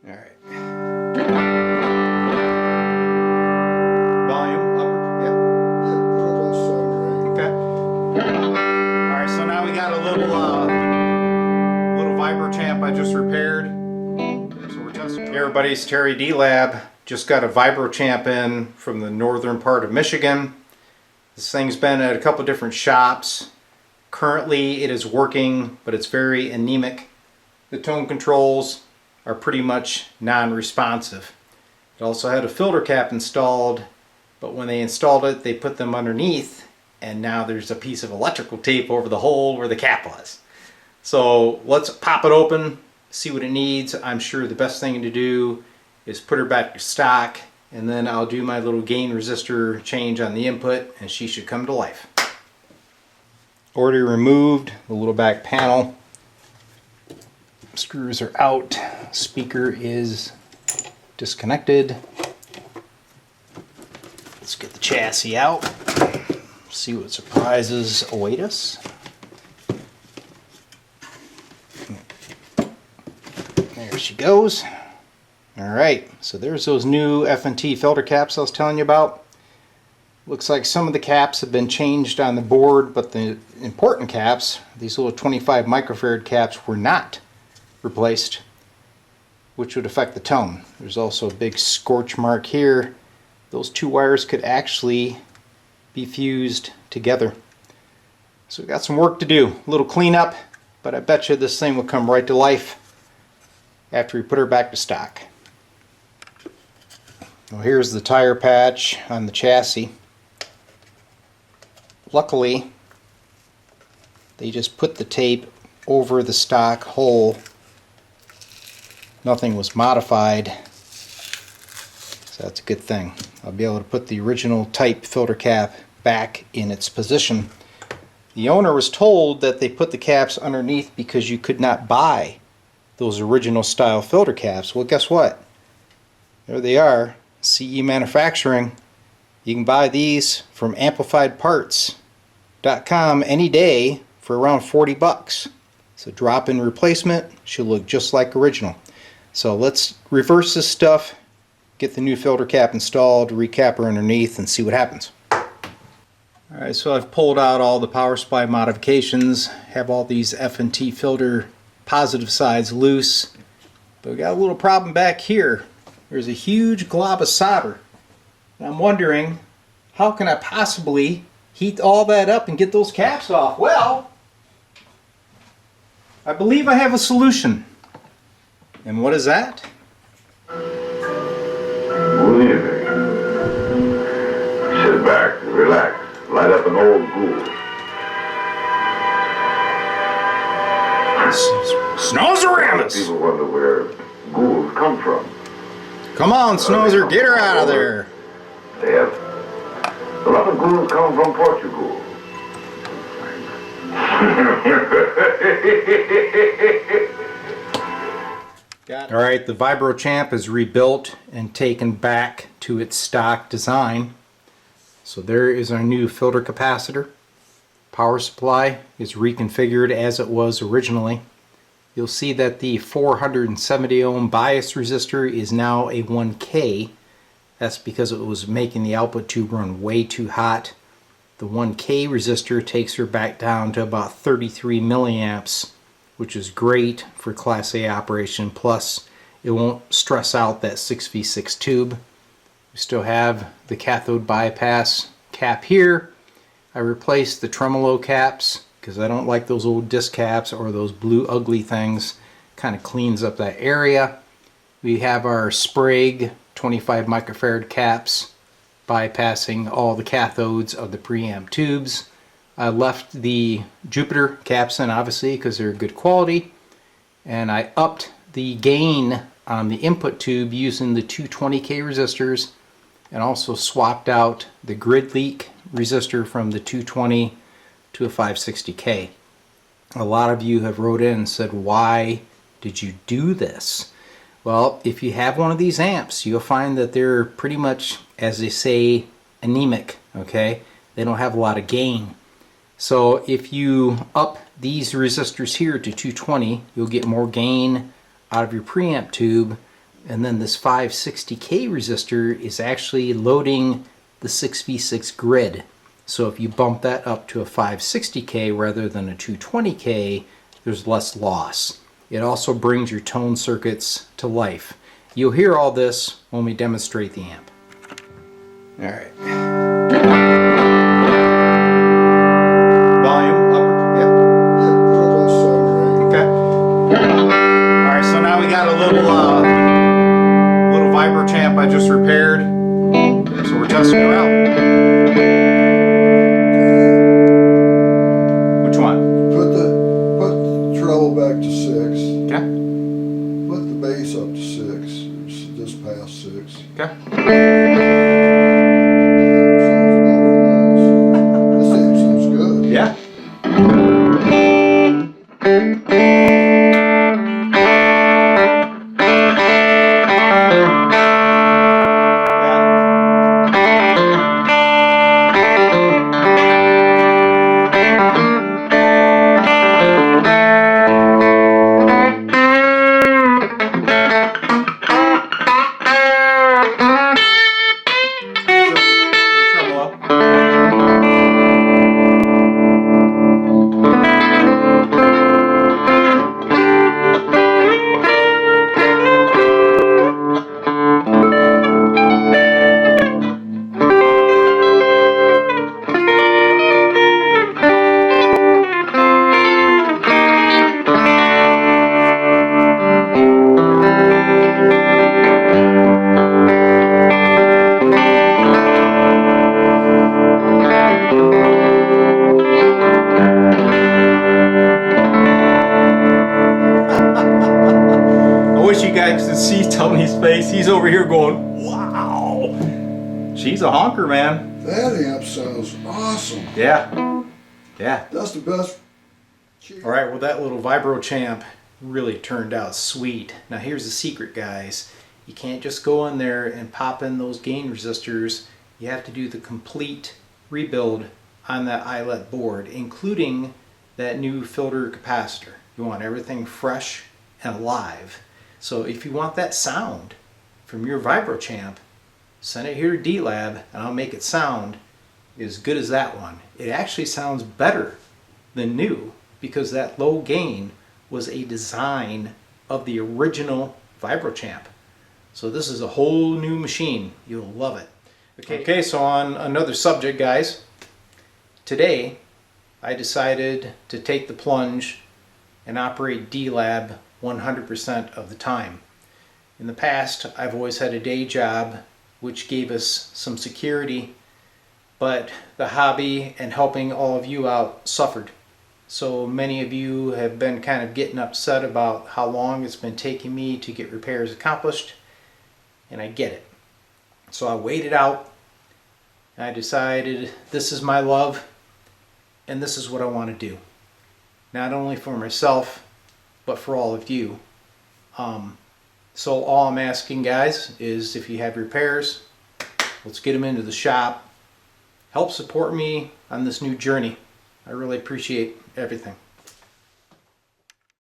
Alright. Volume upward? Yeah. Okay. Alright, so now we got a little Vibro Champ I just repaired. So we're testing. Hey everybody, it's Terry D Lab. Just got a Vibro Champ in from the northern part of Michigan. This thing's been at a couple different shops. Currently it is working, but it's very anemic. The tone controls are pretty much non-responsive. It also had a filter cap installed, but when they installed it, they put them underneath, and now there's a piece of electrical tape over the hole where the cap was. So let's pop it open, see what it needs. I'm sure the best thing to do is put her back to stock, and then I'll do my little gain resistor change on the input, and she should come to life. Already removed the little back panel. Screws are out. Speaker is disconnected. Let's get the chassis out. See what surprises await us. There she goes. Alright, so there's those new F&T filter caps I was telling you about. Looks like some of the caps have been changed on the board, but the important caps, these little 25 microfarad caps, were not replaced, which would affect the tone. There's also a big scorch mark here. Those two wires could actually be fused together. So we've got some work to do. A little cleanup, but I bet you this thing will come right to life after we put her back to stock. Well, here's the tire patch on the chassis. Luckily, they just put the tape over the stock hole. Nothing was modified, so that's a good thing. I'll be able to put the original type filter cap back in its position. The owner was told that they put the caps underneath because you could not buy those original style filter caps. Well, guess what? There they are. CE Manufacturing. You can buy these from amplifiedparts.com any day for around 40 bucks. So drop-in replacement should look just like original. So let's reverse this stuff, get the new filter cap installed, recap her underneath, and see what happens. Alright, so I've pulled out all the power supply modifications, have all these F&T filter positive sides loose, but we got a little problem back here. There's a huge glob of solder. And I'm wondering, how can I possibly heat all that up and get those caps off? Well, I believe I have a solution. And what is that? Sit back, relax, light up an old ghoul. Snowzeramus! People wonder where ghouls come from. Come on, Snowzer, get her out of there! They have a lot of ghouls come from Portugal. Alright, the Vibro Champ is rebuilt and taken back to its stock design. So there is our new filter capacitor. Power supply is reconfigured as it was originally. You'll see that the 470 ohm bias resistor is now a 1K. That's because it was making the output tube run way too hot. The 1K resistor takes her back down to about 33 milliamps, which is great for Class A operation, plus it won't stress out that 6v6 tube. We still have the cathode bypass cap here. I replaced the tremolo caps because I don't like those old disc caps or those blue ugly things. Kind of cleans up that area. We have our Sprague 25 microfarad caps bypassing all the cathodes of the preamp tubes. I left the Jupiter caps in, obviously, because they're good quality, and I upped the gain on the input tube using the 220K resistors, and also swapped out the grid leak resistor from the 220 to a 560K. A lot of you have wrote in and said, why did you do this? Well, if you have one of these amps, you'll find that they're pretty much, as they say, anemic, okay? They don't have a lot of gain. So if you up these resistors here to 220, you'll get more gain out of your preamp tube, and then this 560K resistor is actually loading the 6v6 grid. So if you bump that up to a 560K rather than a 220K, there's less loss. It also brings your tone circuits to life. You'll hear all this when we demonstrate the amp. All right. Volume up, yeah. Okay. All right, so now we got a little Vibro Champ I just repaired. So we're testing her out. Which one? Put the treble back to 6. Okay. Put the bass up to 6. It's just past 6. Okay. This amp sounds good. Yeah. You guys can see Tony's face. He's over here going, wow. She's a honker, man. That amp sounds awesome. Yeah. Yeah. That's the best. All right, well, that little Vibro Champ really turned out sweet. Now here's the secret, guys. You can't just go in there and pop in those gain resistors. You have to do the complete rebuild on that eyelet board, including that new filter capacitor. You want everything fresh and alive. So if you want that sound from your Vibro Champ, send it here to D-Lab and I'll make it sound as good as that one. It actually sounds better than new because that low gain was a design of the original Vibro Champ. So this is a whole new machine. You'll love it. Okay, so on another subject, guys. Today I decided to take the plunge and operate D-Lab 100% of the time. In the past, I've always had a day job which gave us some security, but the hobby and helping all of you out suffered. So many of you have been kind of getting upset about how long it's been taking me to get repairs accomplished, and I get it. So I waited out, and I decided this is my love, and this is what I want to do. Not only for myself, but for all of you. So all I'm asking, guys, is if you have repairs, let's get them into the shop. Help support me on this new journey. I really appreciate everything.